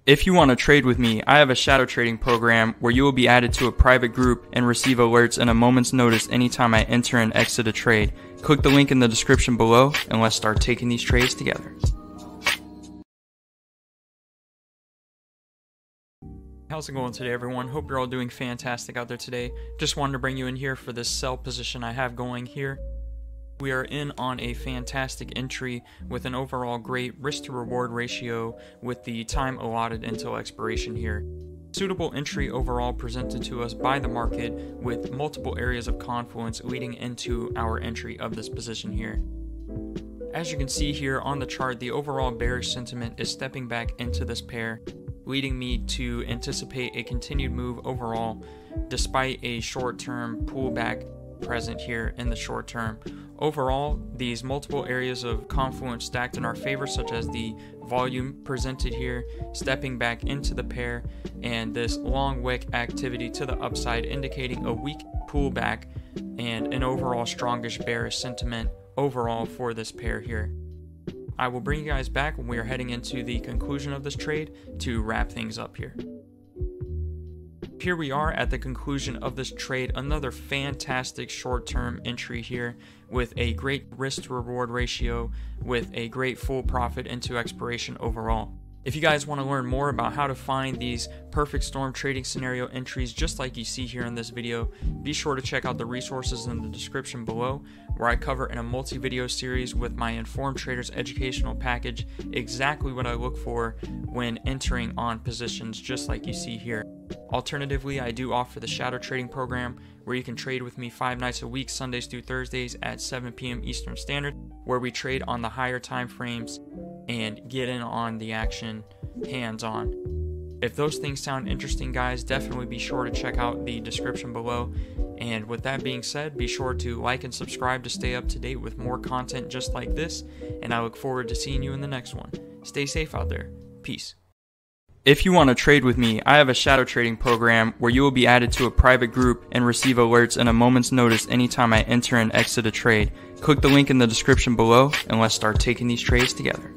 If you want to trade with me, I have a shadow trading program where you will be added to a private group and receive alerts in a moment's notice anytime I enter and exit a trade. Click the link in the description below and let's start taking these trades together. How's it going today, everyone? Hope you're all doing fantastic out there today. Just wanted to bring you in here for this sell position I have going here. We are in on a fantastic entry with an overall great risk to reward ratio with the time allotted until expiration here. Suitable entry overall presented to us by the market with multiple areas of confluence leading into our entry of this position here. As you can see here on the chart, the overall bearish sentiment is stepping back into this pair, leading me to anticipate a continued move overall despite a short-term pullback present here in the short term. Overall, these multiple areas of confluence stacked in our favor, such as the volume presented here, stepping back into the pair, and this long wick activity to the upside indicating a weak pullback and an overall strongish bearish sentiment overall for this pair here. I will bring you guys back when we are heading into the conclusion of this trade to wrap things up here. Here we are at the conclusion of this trade, another fantastic short-term entry here with a great risk to reward ratio with a great full profit into expiration overall. If you guys want to learn more about how to find these perfect storm trading scenario entries just like you see here in this video, be sure to check out the resources in the description below where I cover in a multi-video series with my Informed Traders educational package exactly what I look for when entering on positions just like you see here. Alternatively, I do offer the shadow trading program where you can trade with me 5 nights a week, Sundays through Thursdays at 7 p.m. Eastern Standard, where we trade on the higher time frames and get in on the action hands-on. If those things sound interesting, guys, definitely be sure to check out the description below. And with that being said, be sure to like and subscribe to stay up to date with more content just like this, and I look forward to seeing you in the next one. Stay safe out there. Peace. If you want to trade with me, I have a shadow trading program where you will be added to a private group and receive alerts in a moment's notice anytime I enter and exit a trade. Click the link in the description below and let's start taking these trades together.